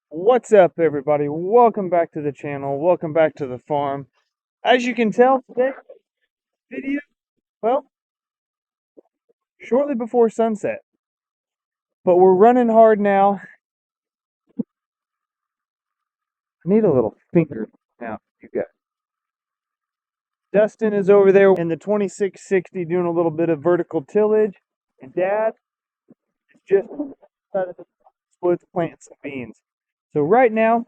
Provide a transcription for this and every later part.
What's up, everybody? Welcome back to the channel. Welcome back to the farm. As you can tell, today's video, well, shortly before sunset. But we're running hard now. I need a little finger now, you guys. Dustin is over there in the 2660 doing a little bit of vertical tillage. And Dad is just outside of the woods planting some beans. So right now,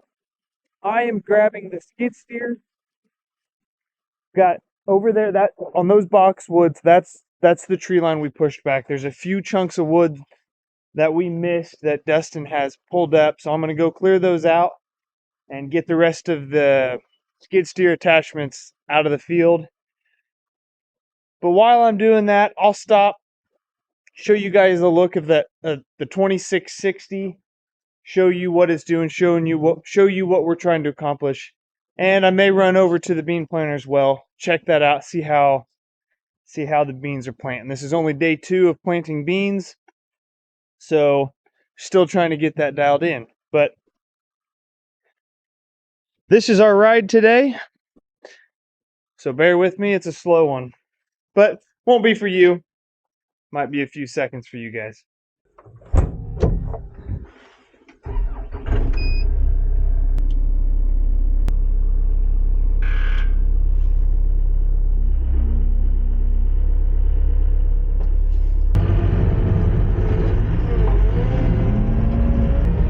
I am grabbing the skid steer. Got over there, that on those boxwoods, that's the tree line we pushed back. There's a few chunks of wood that we missed that Dustin has pulled up, so I'm going to go clear those out and get the rest of the skid steer attachments out of the field. But while I'm doing that, I'll stop, show you guys a look of the 2660, show you what it's doing, show you what we're trying to accomplish. And I may run over to the bean planter as well, check that out, see how the beans are planting. This is only day 2 of planting beans, so still trying to get that dialed in. But this is our ride today, so bear with me. It's a slow one, but won't be for you. Might be a few seconds for you guys.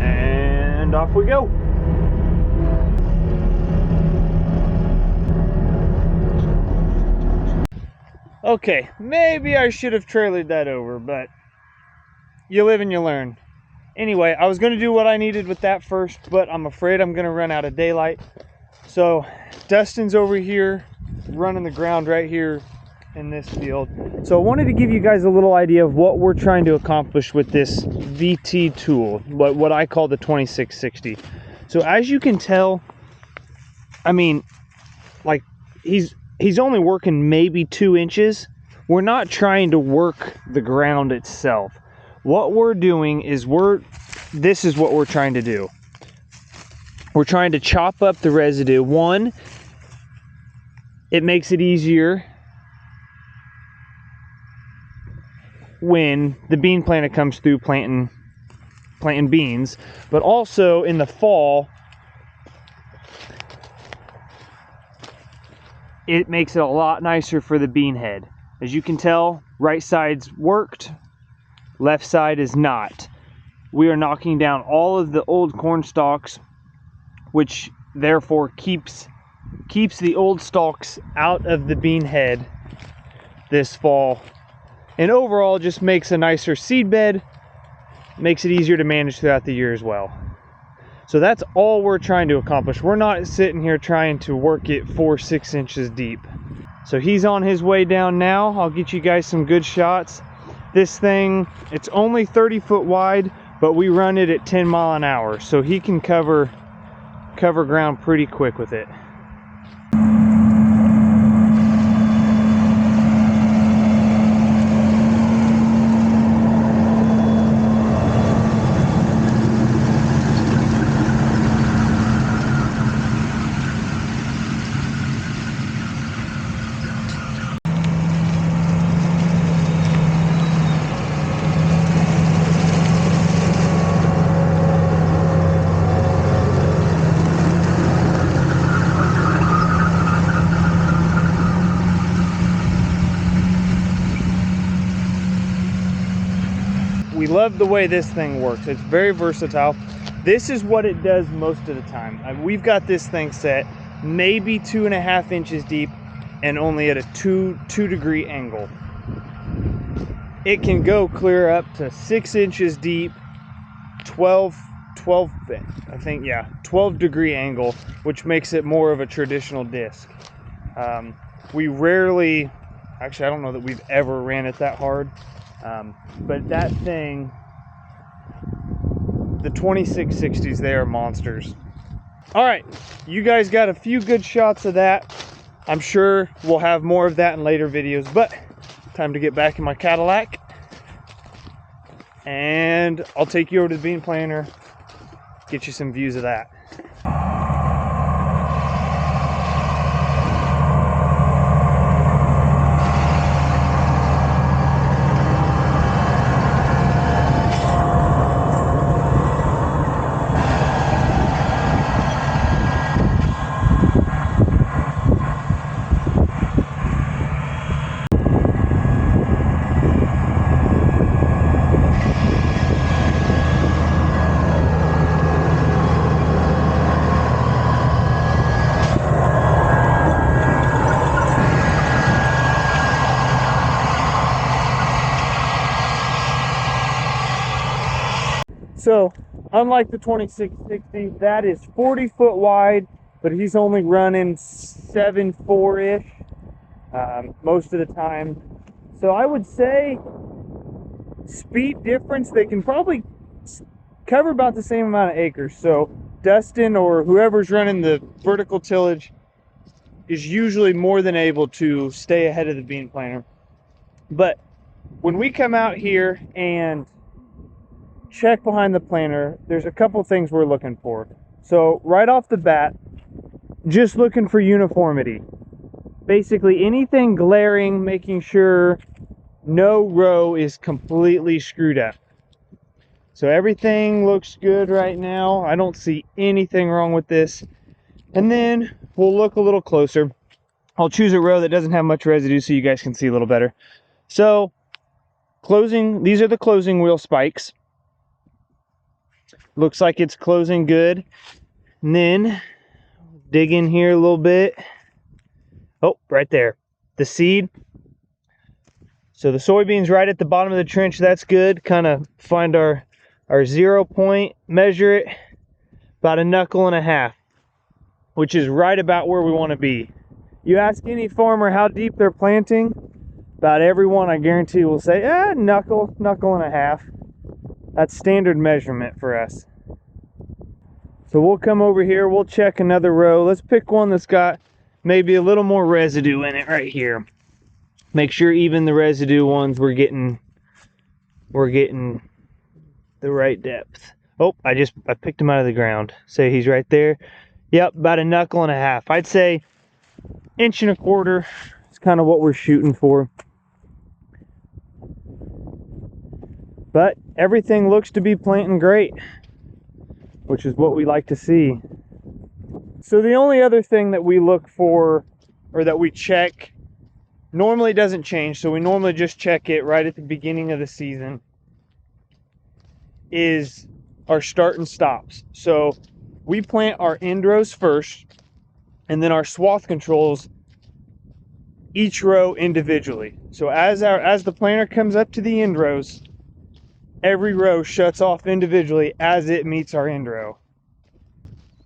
And off we go. Okay, maybe I should have trailered that over, but you live and you learn. Anyway, I was going to do what I needed with that first, but I'm afraid I'm going to run out of daylight. So Dustin's over here running the ground right here in this field. So I wanted to give you guys a little idea of what we're trying to accomplish with this VT tool, what I call the 2660. So as you can tell, I mean, like he's only working maybe 2 inches. We're not trying to work the ground itself. What we're doing is this is what we're trying to do. We're trying to chop up the residue. One, it makes it easier when the bean planter comes through planting beans, but also in the fall, it makes it a lot nicer for the bean head. As you can tell, right side's worked, left side is not. We are knocking down all of the old corn stalks, which therefore keeps the old stalks out of the bean head this fall, and overall just makes a nicer seed bed, makes it easier to manage throughout the year as well. So that's all we're trying to accomplish. We're not sitting here trying to work it 4-6 inches deep. So he's on his way down now. I'll get you guys some good shots. This thing, it's only 30 foot wide, but we run it at 10 mile an hour, so he can cover ground pretty quick with it. We love the way this thing works. It's very versatile. This is what it does most of the time. We've got this thing set maybe 2.5 inches deep and only at a 2 degree angle. It can go clear up to 6 inches deep, 12 degree angle, which makes it more of a traditional disc. We rarely, actually I don't know that we've ever ran it that hard. But that thing, the 2660s, they are monsters. All right, you guys got a few good shots of that. I'm sure we'll have more of that in later videos, but time to get back in my Cadillac and I'll take you over to the bean planter get you some views of that. So, unlike the 2660, that is 40 foot wide, but he's only running 7.4-ish most of the time. So I would say speed difference, they can probably cover about the same amount of acres. So Dustin or whoever's running the vertical tillage is usually more than able to stay ahead of the bean planter. But when we come out here and check behind the planter, there's a couple things we're looking for. So right off the bat, just looking for uniformity. Basically anything glaring, making sure no row is completely screwed up. So everything looks good right now. I don't see anything wrong with this. And then we'll look a little closer. I'll choose a row that doesn't have much residue so you guys can see a little better. So these are the closing wheel spikes. Looks like it's closing good. And then dig in here a little bit. Oh, right there. The seed. So the soybeans right at the bottom of the trench, that's good. Kind of find our 0 point, measure it, about 1.5 knuckles, which is right about where we want to be. You ask any farmer how deep they're planting, about everyone I guarantee will say, knuckle and a half. That's standard measurement for us. So we'll come over here, we'll check another row. Let's pick one that's got maybe a little more residue in it right here. Make sure even the residue ones we're getting the right depth. Oh, I picked him out of the ground. Say he's right there. Yep, about 1.5 knuckles. I'd say 1.25 inches is kind of what we're shooting for. But everything looks to be planting great, which is what we like to see. So the only other thing that we look for, or that we check, normally doesn't change, so we normally just check it right at the beginning of the season, is our start and stops. So we plant our end rows first, and then our swath controls each row individually. So as the planter comes up to the end rows, every row shuts off individually as it meets our end row.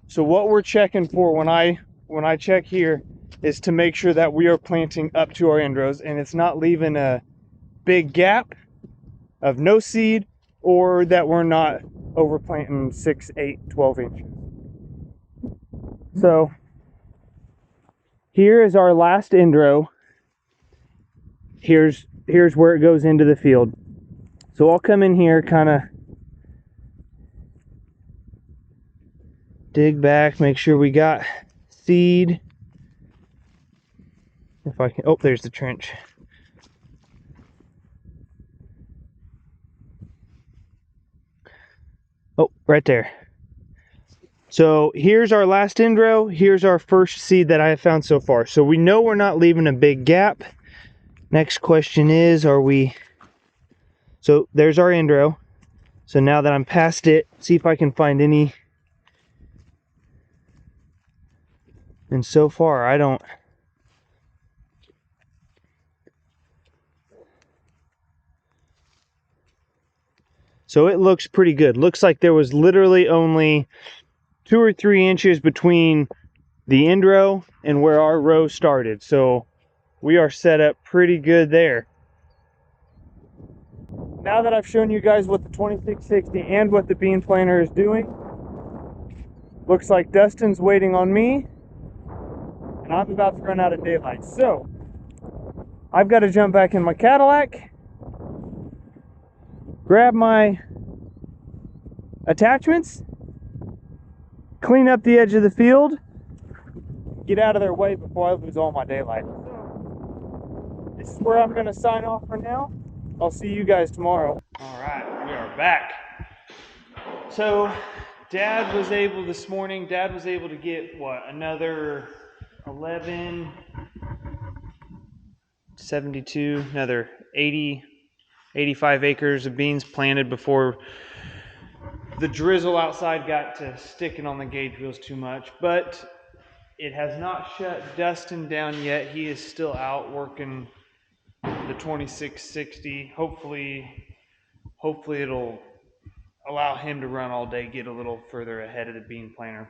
So what we're checking for when I check here is to make sure that we are planting up to our end rows and it's not leaving a big gap of no seed, or that we're not over planting 6, 8, 12 inches. So here is our last end row. Here's where it goes into the field. So I'll come in here, kind of dig back, make sure we got seed. If I can, oh, there's the trench. Oh, right there. So here's our last end row. Here's our first seed that I have found so far. So we know we're not leaving a big gap. Next question is, so there's our end row. So now that I'm past it, see if I can find any. And so far, I don't. So it looks pretty good. Looks like there was literally only 2 or 3 inches between the end row and where our row started. So we are set up pretty good there. Now that I've shown you guys what the 2660 and what the bean planter is doing, looks like Dustin's waiting on me, and I'm about to run out of daylight. So I've got to jump back in my Cadillac, grab my attachments, clean up the edge of the field, get out of their way before I lose all my daylight. So, this is where I'm going to sign off for now. I'll see you guys tomorrow. All right, we are back. So, Dad was able this morning, Dad was able to get, another 72, another 85 acres of beans planted before the drizzle outside got to sticking on the gauge wheels too much. But it has not shut Dustin down yet. He is still out working the 2660. Hopefully it'll allow him to run all day, get a little further ahead of the bean planter.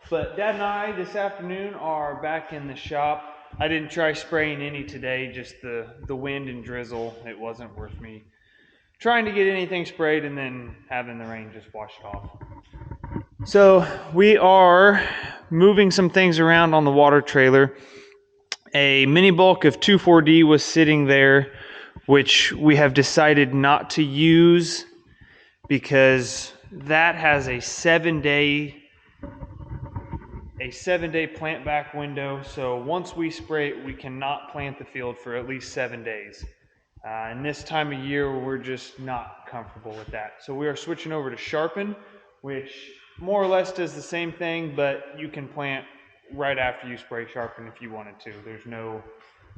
But Dad and I this afternoon are back in the shop. I didn't try spraying any today, just the wind and drizzle. It wasn't worth me trying to get anything sprayed and then having the rain just wash it off. So we are moving some things around on the water trailer. A mini bulk of 2,4-D was sitting there, which we have decided not to use because that has a 7-day plant back window. So once we spray it, we cannot plant the field for at least 7 days. And this time of year, we're just not comfortable with that. So we are switching over to Sharpen, which more or less does the same thing, but you can plant right after you spray Sharpen if you wanted to. There's no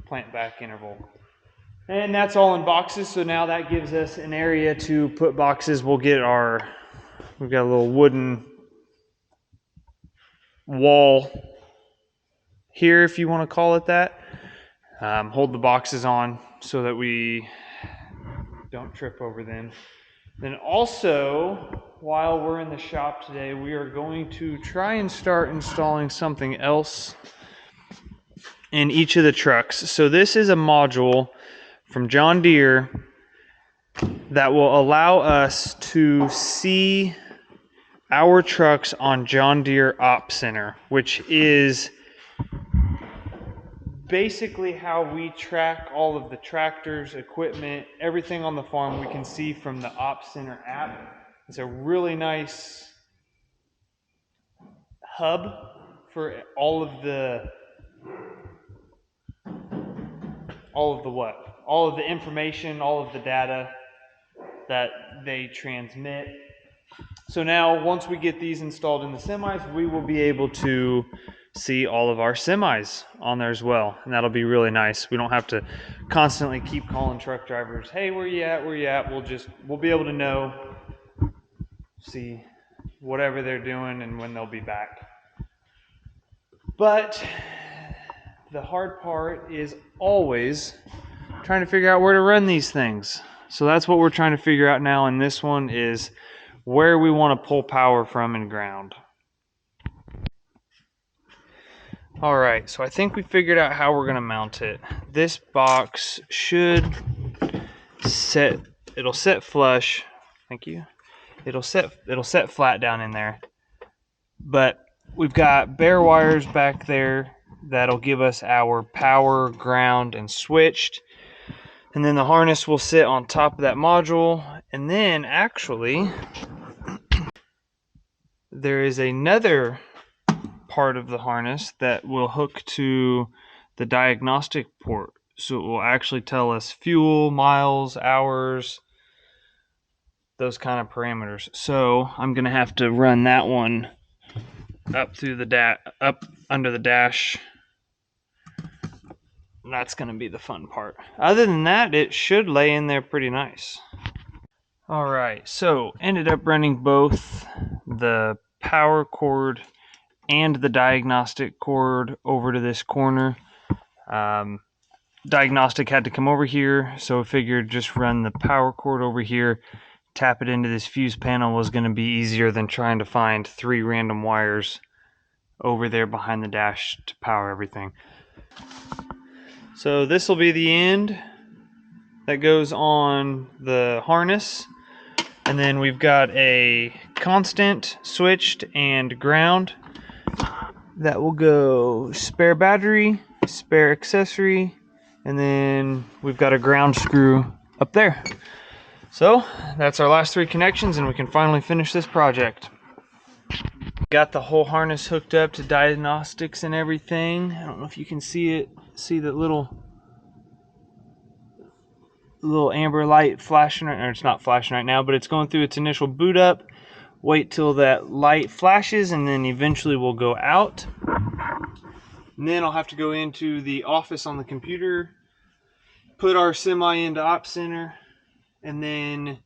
plant back interval. And that's all in boxes, so now that gives us an area to put boxes. We've got a little wooden wall here, if you want to call it that. Hold the boxes on so that we don't trip over them. Then also, while we're in the shop today, we are going to try and start installing something else in each of the trucks. So this is a module from John Deere that will allow us to see our trucks on John Deere Op Center, which is basically how we track all of the tractors, equipment, everything on the farm we can see from the Op Center app. It's a really nice hub for all of the information, all of the data that they transmit. So now, once we get these installed in the semis, we will be able to see all of our semis on there as well, and that'll be really nice. We don't have to constantly keep calling truck drivers, hey, where you at, where you at? We'll be able to know, see whatever they're doing and when they'll be back. But the hard part is always trying to figure out where to run these things. So that's what we're trying to figure out now, and this one is where we want to pull power from in ground. All right, so I think we figured out how we're going to mount it. This box should it'll set flush. Thank you. It'll set flat down in there. But we've got bare wires back there that'll give us our power, ground, and switched. And then the harness will sit on top of that module. And then actually, there is another part of the harness that will hook to the diagnostic port. So it will actually tell us fuel, miles, hours, those kind of parameters. So I'm going to have to run that one up through up under the dash. That's going to be the fun part. Other than that, it should lay in there pretty nice. All right, so ended up running both the power cord and the diagnostic cord over to this corner. Diagnostic had to come over here, so I figured just run the power cord over here, tap it into this fuse panel was going to be easier than trying to find 3 random wires over there behind the dash to power everything. So this will be the end that goes on the harness, and then we've got a constant, switched, and ground that will go spare battery, spare accessory, and then we've got a ground screw up there. So that's our last 3 connections, and we can finally finish this project. got the whole harness hooked up to diagnostics and everything. I don't know if you can see it. See that little amber light flashing, or it's not flashing right now, but it's going through its initial boot up. Wait till that light flashes and then eventually we'll go out. And then I'll have to go into the office on the computer, put our semi into Op Center, and then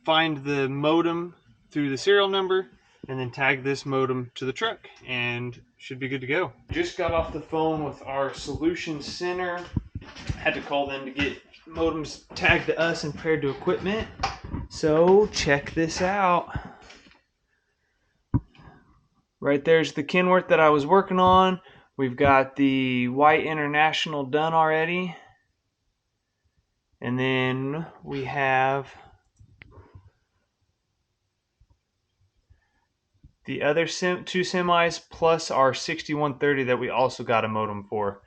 find the modem through the serial number, and then tag this modem to the truck, and should be good to go. Just got off the phone with our solution center. Had to call them to get modems tagged to us and paired to equipment. So check this out. Right there's the Kenworth that I was working on. We've got the White International done already. And then we have the other two semis plus our 6130 that we also got a modem for.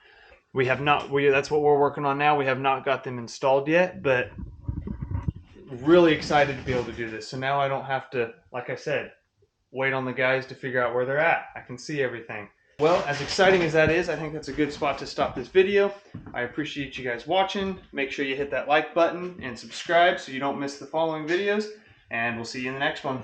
We have not, that's what we're working on now. We have not got them installed yet, but really excited to be able to do this. So now I don't have to, like I said, wait on the guys to figure out where they're at. I can see everything. Well, as exciting as that is, I think that's a good spot to stop this video. I appreciate you guys watching. Make sure you hit that like button and subscribe so you don't miss the following videos. And we'll see you in the next one.